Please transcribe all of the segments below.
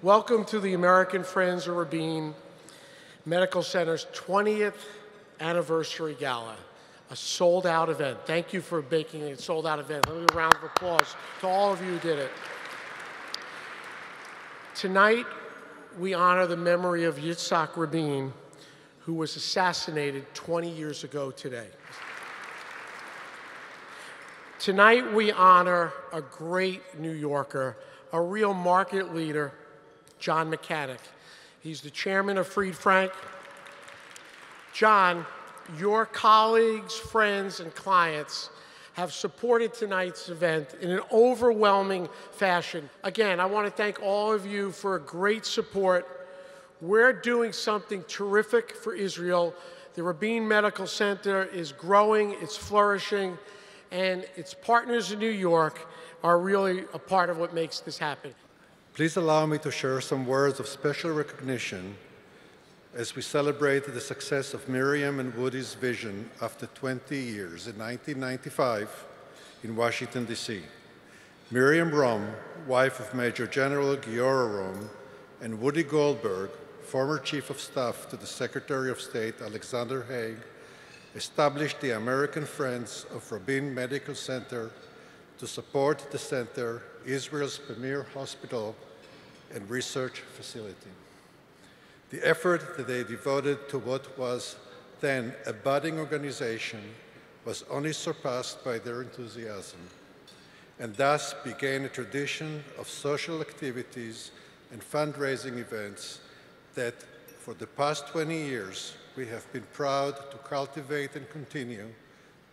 Welcome to the American Friends of Rabin Medical Center's 20th anniversary gala, a sold-out event. Thank you for making it a sold-out event. Let me give a round of applause to all of you who did it. Tonight, we honor the memory of Yitzhak Rabin, who was assassinated 20 years ago today. Tonight, we honor a great New Yorker, a real market leader, John Mechanic. He's the chairman of Fried Frank. John, your colleagues, friends, and clients have supported tonight's event in an overwhelming fashion. Again, I want to thank all of you for great support. We're doing something terrific for Israel. The Rabin Medical Center is growing, it's flourishing, and its partners in New York are really a part of what makes this happen. Please allow me to share some words of special recognition as we celebrate the success of Miriam and Woody's vision after 20 years in 1995 in Washington, D.C. Miriam Rom, wife of Major General Giora Rom, and Woody Goldberg, former Chief of Staff to the Secretary of State Alexander Haig, established the American Friends of Rabin Medical Center to support the center, Israel's premier hospital and research facility. The effort that they devoted to what was then a budding organization was only surpassed by their enthusiasm, and thus began a tradition of social activities and fundraising events that for the past 20 years we have been proud to cultivate and continue.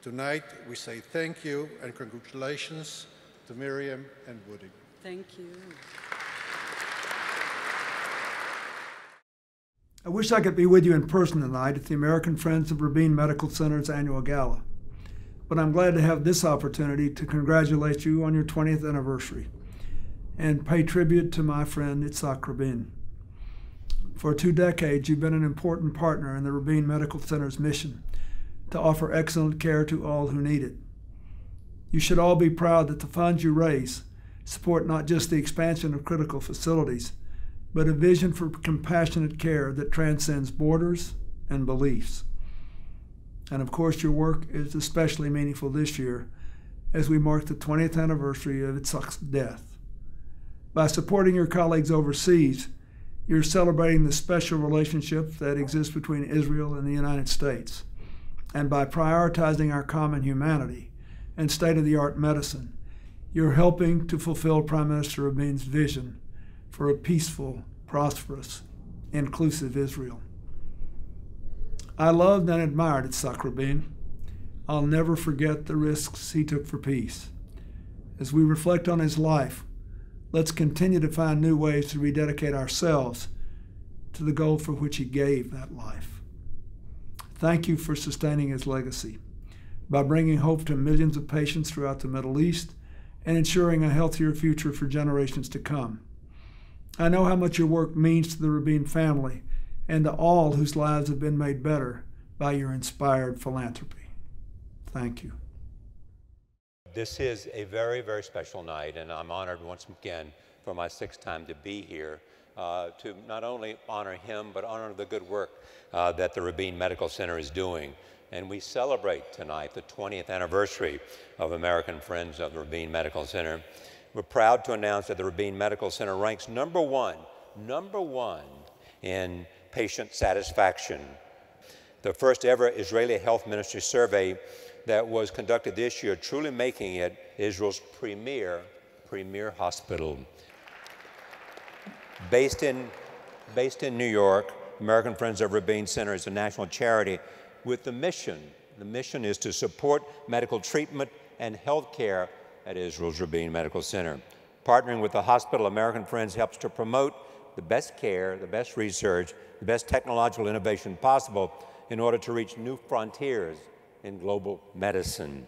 Tonight we say thank you and congratulations to Miriam and Woody. Thank you. I wish I could be with you in person tonight at the American Friends of Rabin Medical Center's annual gala, but I'm glad to have this opportunity to congratulate you on your 20th anniversary and pay tribute to my friend Yitzhak Rabin. For 2 decades, you've been an important partner in the Rabin Medical Center's mission to offer excellent care to all who need it. You should all be proud that the funds you raise support not just the expansion of critical facilities, but a vision for compassionate care that transcends borders and beliefs. And of course, your work is especially meaningful this year as we mark the 20th anniversary of Yitzhak's death. By supporting your colleagues overseas, you're celebrating the special relationship that exists between Israel and the United States. And by prioritizing our common humanity and state-of-the-art medicine, you're helping to fulfill Prime Minister Rabin's vision for a peaceful, prosperous, inclusive Israel. I loved and admired Yitzhak Rabin. I'll never forget the risks he took for peace. As we reflect on his life, let's continue to find new ways to rededicate ourselves to the goal for which he gave that life. Thank you for sustaining his legacy by bringing hope to millions of patients throughout the Middle East and ensuring a healthier future for generations to come. I know how much your work means to the Rabin family and to all whose lives have been made better by your inspired philanthropy. Thank you. This is a very, very special night, and I'm honored once again for my 6th time to be here to not only honor him, but honor the good work that the Rabin Medical Center is doing. And we celebrate tonight the 20th anniversary of American Friends of the Rabin Medical Center. We're proud to announce that the Rabin Medical Center ranks number one in patient satisfaction. The first ever Israeli Health Ministry survey that was conducted this year, truly making it Israel's premier hospital. Based in New York, American Friends of Rabin Center is a national charity with the mission. The mission is to support medical treatment and health care at Israel's Rabin Medical Center. Partnering with the hospital, American Friends helps to promote the best care, the best research, the best technological innovation possible in order to reach new frontiers in global medicine.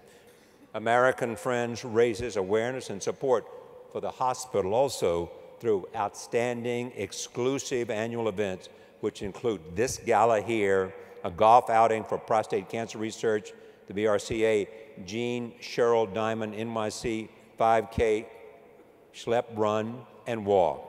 American Friends raises awareness and support for the hospital also through outstanding, exclusive annual events, which include this gala here, a golf outing for prostate cancer research, the BRCA Jean Cheryl Diamond NYC 5K Schlep Run and Walk.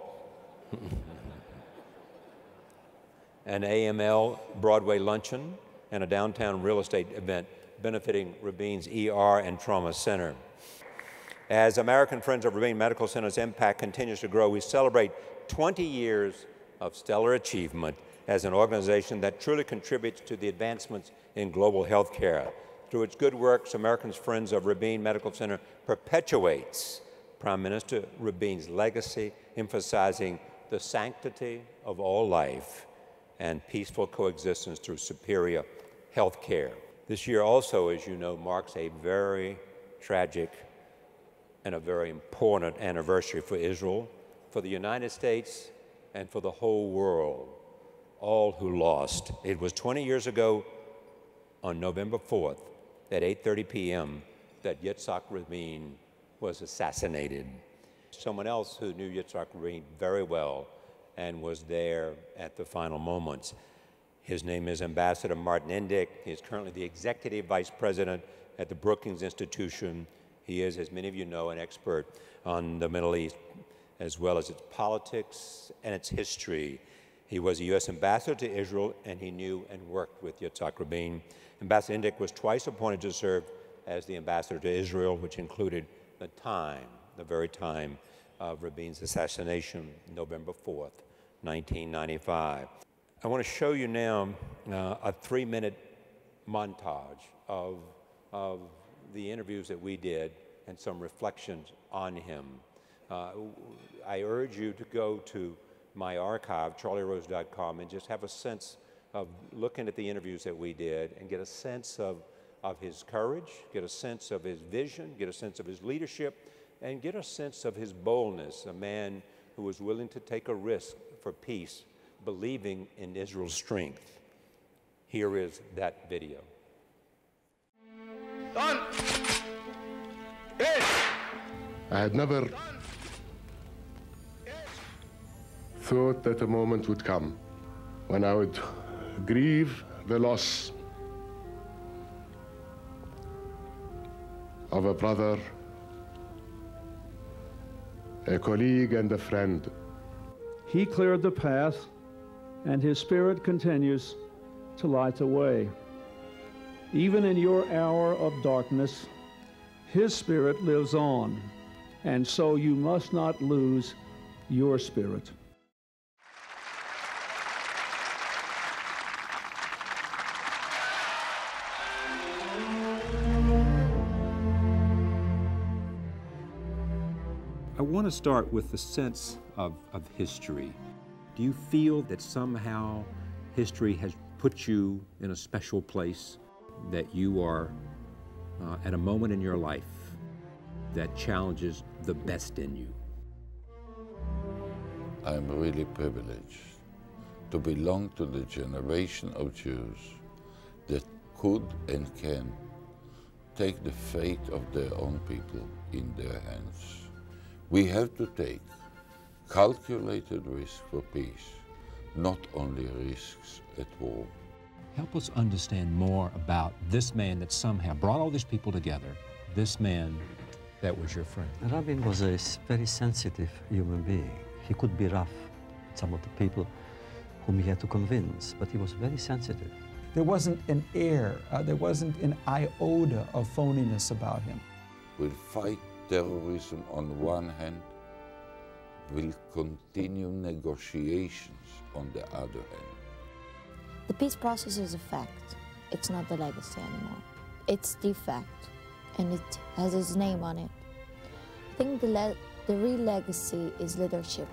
an AML Broadway luncheon, and a downtown real estate event benefiting Rabin's ER and Trauma Center. As American Friends of Rabin Medical Center's impact continues to grow, we celebrate 20 years of stellar achievement as an organization that truly contributes to the advancements in global health care. Through its good works, American Friends of Rabin Medical Center perpetuates Prime Minister Rabin's legacy, emphasizing the sanctity of all life and peaceful coexistence through superior health care. This year also, as you know, marks a very tragic and a very important anniversary for Israel, for the United States, and for the whole world, all who lost. It was 20 years ago on November 4th at 8:30 p.m. that Yitzhak Rabin was assassinated. Someone else who knew Yitzhak Rabin very well and was there at the final moments. His name is Ambassador Martin Indyk. He is currently the Executive Vice President at the Brookings Institution. He is, as many of you know, an expert on the Middle East, as well as its politics and its history. He was a U.S. ambassador to Israel, and he knew and worked with Yitzhak Rabin. Ambassador Indyk was twice appointed to serve as the ambassador to Israel, which included the very time of Rabin's assassination, November 4th, 1995. I want to show you now a 3-minute montage of the interviews that we did and some reflections on him. I urge you to go to my archive, charlierose.com, and just have a sense of looking at the interviews that we did and get a sense of his courage, get a sense of his vision, get a sense of his leadership, and get a sense of his boldness, a man who was willing to take a risk for peace, believing in Israel's strength. Here is that video. Done. Yes. I had never thought that a moment would come when I would grieve the loss of a brother, a colleague, and a friend. He cleared the path, and his spirit continues to light the way. Even in your hour of darkness, his spirit lives on, and so you must not lose your spirit. I want to start with the sense of history. Do you feel that somehow history has put you in a special place, that you are at a moment in your life that challenges the best in you? I'm really privileged to belong to the generation of Jews that could and can take the fate of their own people in their hands. We have to take calculated risks for peace, not only risks at war. Help us understand more about this man that somehow brought all these people together, this man that was your friend. Rabin was a very sensitive human being. He could be rough, some of the people whom he had to convince, but he was very sensitive. There wasn't an air, there wasn't an iota of phoniness about him. We'll fight terrorism on one hand, will continue negotiations on the other hand. The peace process is a fact. It's not the legacy anymore. It's the fact, and it has his name on it. I think the real legacy is leadership.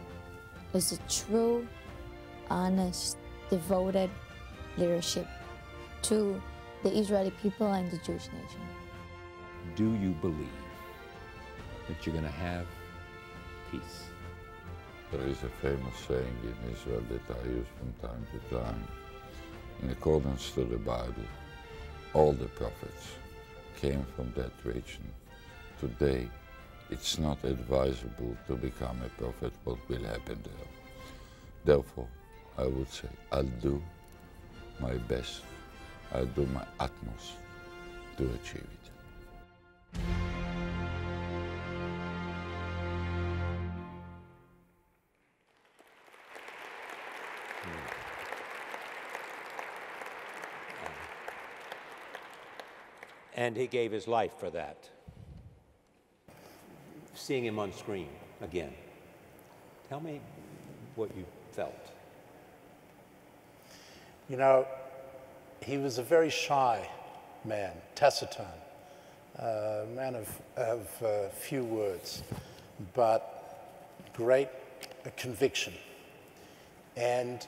It's a true, honest, devoted leadership to the Israeli people and the Jewish nation. Do you believe that you're going to have peace? There is a famous saying in Israel that I use from time to time. In accordance to the Bible, all the prophets came from that region. Today, it's not advisable to become a prophet. What will happen there? Therefore, I would say I'll do my best. I'll do my utmost to achieve it. And he gave his life for that. Seeing him on screen again, tell me what you felt. You know, he was a very shy man, taciturn, man of few words, but great conviction. And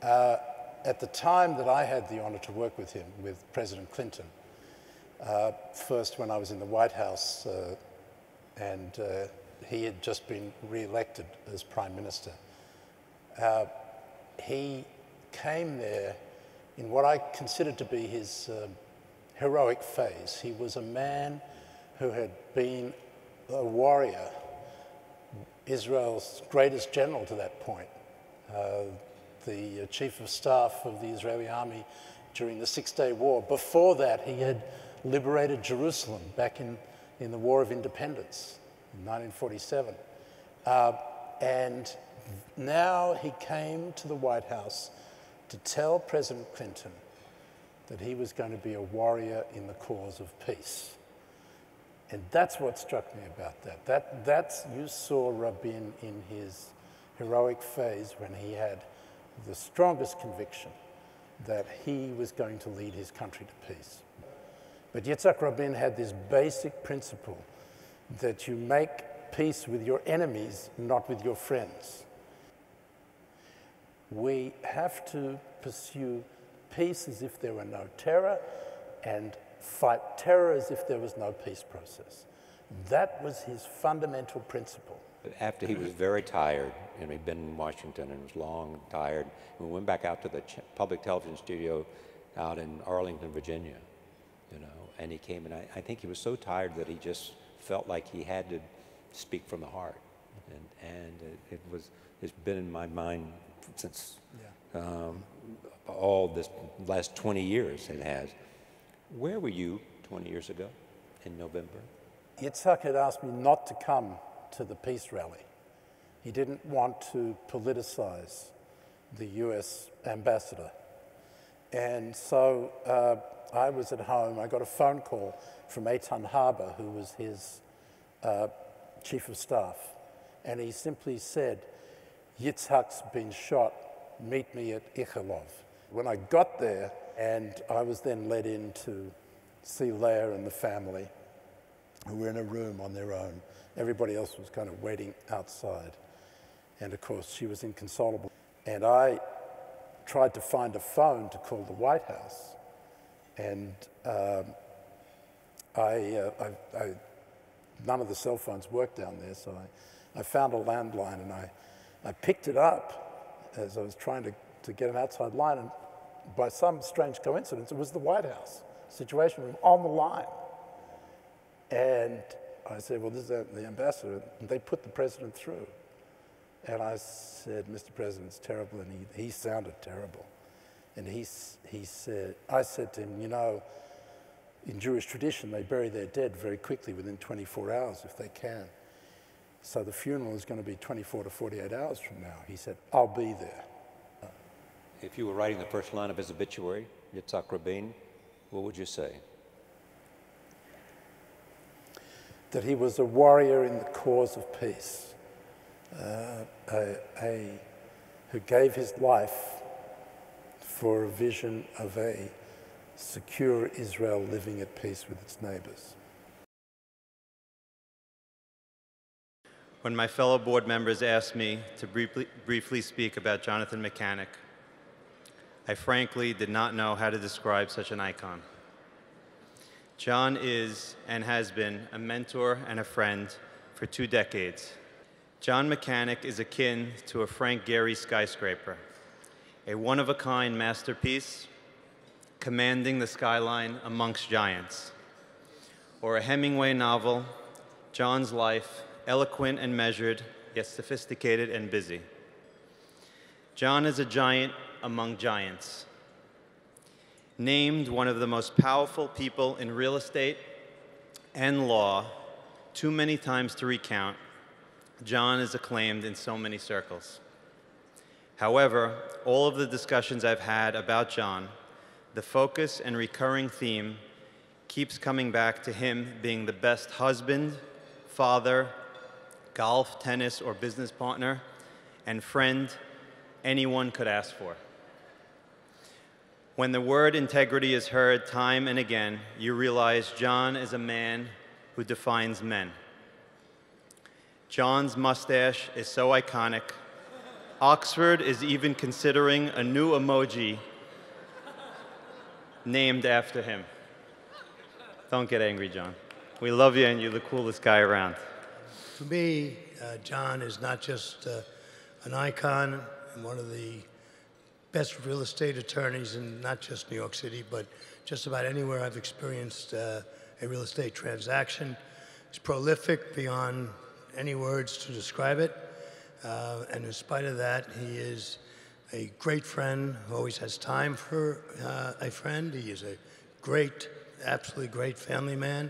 at the time that I had the honor to work with him, with President Clinton, first when I was in the White House, and he had just been re-elected as Prime Minister, he came there in what I considered to be his heroic phase. He was a man who had been a warrior, Israel's greatest general to that point, the chief of staff of the Israeli army during the Six-Day War. Before that, he had liberated Jerusalem back in the War of Independence in 1947. And now he came to the White House to tell President Clinton that he was going to be a warrior in the cause of peace. And that's what struck me about that. You saw Rabin in his heroic phase when he had the strongest conviction that he was going to lead his country to peace. But Yitzhak Rabin had this basic principle that you make peace with your enemies, not with your friends. We have to pursue peace as if there were no terror and fight terror as if there was no peace process. That was his fundamental principle. After he was very tired, and he'd been in Washington and was long and tired, we went back out to the public television studio out in Arlington, Virginia, you know, and he came, and I think he was so tired that he just felt like he had to speak from the heart, and it's been in my mind since all this last 20 years it has. Where were you 20 years ago in November? Yitzhak had asked me not to come to the peace rally. He didn't want to politicize the US ambassador. And so I was at home. I got a phone call from Eitan Harber, who was his chief of staff. And he simply said, Yitzhak's been shot, meet me at Ichalov. When I got there, and I was then led in to see Leah and the family, who were in a room on their own. Everybody else was kind of waiting outside. And of course, she was inconsolable. And I tried to find a phone to call the White House. And none of the cell phones worked down there, so I found a landline, and I picked it up as I was trying to get an outside line, and by some strange coincidence, it was the White House Situation Room on the line. And I said, well, this is the ambassador, and they put the president through. And I said, Mr. President, it's terrible, and he sounded terrible. And I said to him, you know, in Jewish tradition, they bury their dead very quickly within 24 hours if they can. So the funeral is going to be 24 to 48 hours from now. He said, I'll be there. If you were writing the first line of his obituary, Yitzhak Rabin, what would you say? That he was a warrior in the cause of peace, who gave his life for a vision of a secure Israel living at peace with its neighbors. When my fellow board members asked me to briefly speak about Jonathan Mechanic, I frankly did not know how to describe such an icon. John is and has been a mentor and a friend for 2 decades. John Mechanic is akin to a Frank Gehry skyscraper, a one-of-a-kind masterpiece commanding the skyline amongst giants. Or a Hemingway novel, John's life, eloquent and measured, yet sophisticated and busy. John is a giant among giants. Named one of the most powerful people in real estate and law, too many times to recount, John is acclaimed in so many circles. However, all of the discussions I've had about John, the focus and recurring theme keeps coming back to him being the best husband, father, golf, tennis, or business partner, and friend anyone could ask for. When the word integrity is heard time and again, you realize John is a man who defines men. John's mustache is so iconic, Oxford is even considering a new emoji named after him. Don't get angry, John. We love you and you're the coolest guy around. For me, John is not just an icon and one of the best real estate attorneys in not just New York City, but just about anywhere I've experienced a real estate transaction. He's prolific beyond any words to describe it. And in spite of that, he is a great friend who always has time for a friend. He is a great, absolutely great family man,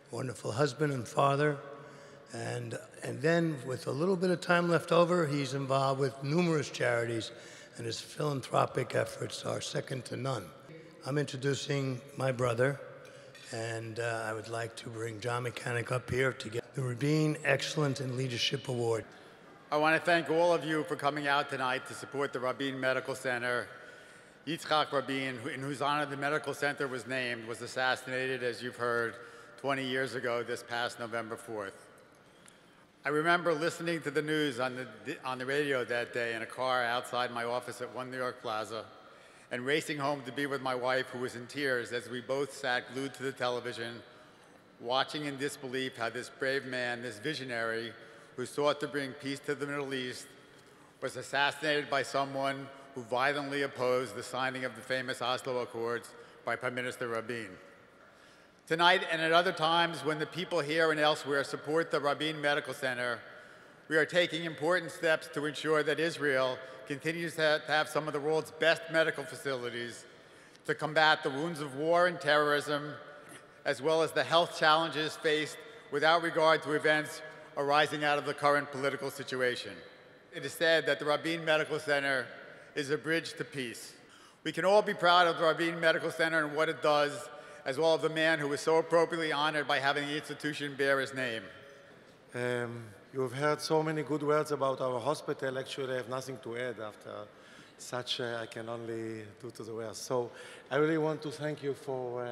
wonderful husband and father. And then with a little bit of time left over, he's involved with numerous charities, and his philanthropic efforts are second to none. I'm introducing my brother, and I would like to bring John Mechanic up here to get the Rabin Excellence in Leadership Award. I want to thank all of you for coming out tonight to support the Rabin Medical Center. Yitzhak Rabin, in whose honor the medical center was named, was assassinated, as you've heard, 20 years ago this past November 4th. I remember listening to the news on the radio that day in a car outside my office at One New York Plaza and racing home to be with my wife, who was in tears, as we both sat glued to the television, watching in disbelief how this brave man, this visionary, who sought to bring peace to the Middle East, was assassinated by someone who violently opposed the signing of the famous Oslo Accords by Prime Minister Rabin. Tonight and at other times when the people here and elsewhere support the Rabin Medical Center, we are taking important steps to ensure that Israel continues to have some of the world's best medical facilities to combat the wounds of war and terrorism, as well as the health challenges faced without regard to events arising out of the current political situation. It is said that the Rabin Medical Center is a bridge to peace. We can all be proud of the Rabin Medical Center and what it does, as well as the man who was so appropriately honored by having the institution bear his name. You have heard so many good words about our hospital. Actually, I have nothing to add after such I can only do to the rest. So I really want to thank you for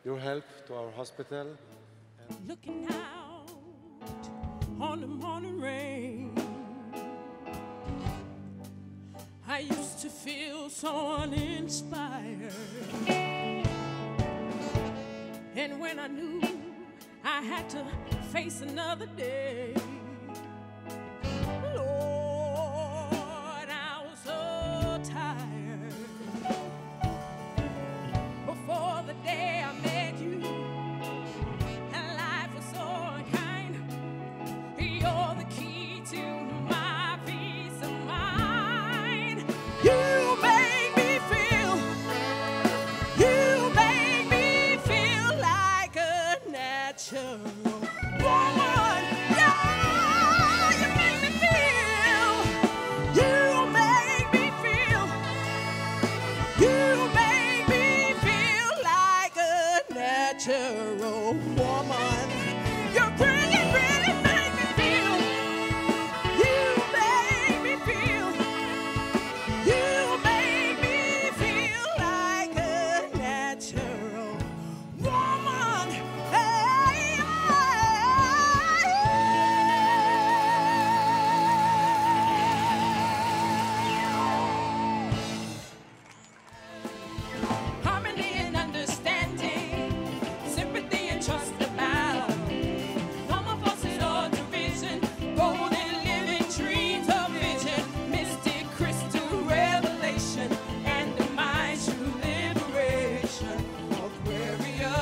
your help to our hospital. Looking out on the morning rain, I used to feel so uninspired. And when I knew I had to face another day, Lord, I was so tired. Before the day I met you, and life was so unkind, you're the key to my peace of mind. You make me feel, you make me feel like a natural woman. Yeah, you make me feel, you make me feel, you make me feel like a natural woman. You really, really make me feel, you make me feel, you make me feel like a natural woman. Hey, harmony and understanding, sympathy and trust about. No more forces or division, golden living dreams of vision, mystic crystal revelation, and the mind's true liberation. Aquarius,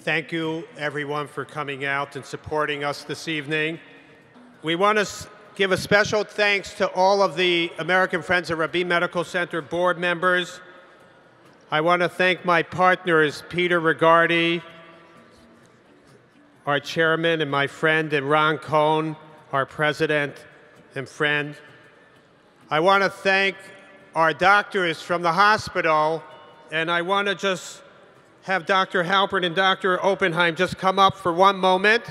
Thank you, everyone, for coming out and supporting us this evening. We want to give a special thanks to all of the American Friends of Rabin Medical Center board members. I want to thank my partners, Peter Rigardi, our chairman and my friend, and Ron Cohn, our president and friend. I want to thank our doctors from the hospital, and I want to just have Dr. Halpern and Dr. Oppenheim just come up for one moment.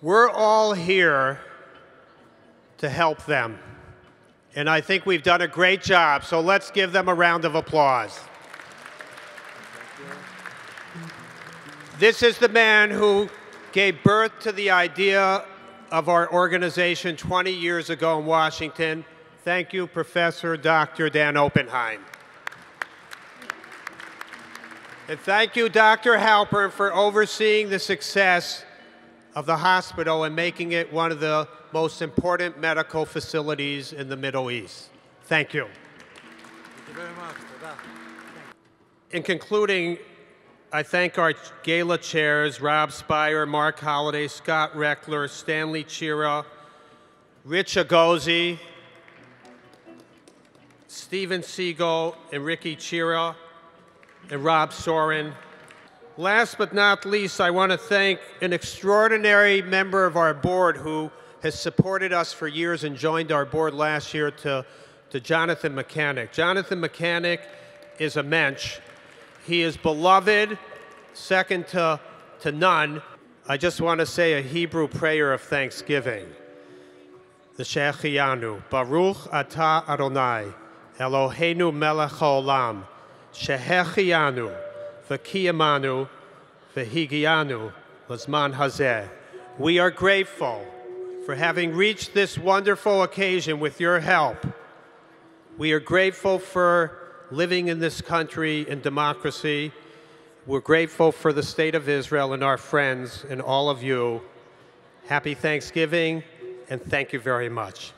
We're all here to help them, and I think we've done a great job, so let's give them a round of applause. This is the man who gave birth to the idea of our organization 20 years ago in Washington. Thank you, Professor Dr. Dan Oppenheim. And thank you, Dr. Halpern, for overseeing the success of the hospital and making it one of the most important medical facilities in the Middle East. Thank you. Thank you very much. In concluding, I thank our gala chairs, Rob Spire, Mark Holliday, Scott Reckler, Stanley Chira, Rich Agozi, Steven Siegel, and Ricky Chira, and Rob Soren. Last but not least, I want to thank an extraordinary member of our board who has supported us for years and joined our board last year, to Jonathan Mechanic. Jonathan Mechanic is a mensch. He is beloved, second to none. I just want to say a Hebrew prayer of thanksgiving. The Shechianu, Baruch Atah Adonai, Eloheinu melech haolam, Shechianu, V'kiyamanu, V'higianu, L'zman hazeh. We are grateful for having reached this wonderful occasion with your help. We are grateful for living in this country in democracy. We're grateful for the state of Israel and our friends and all of you. Happy Thanksgiving, and thank you very much.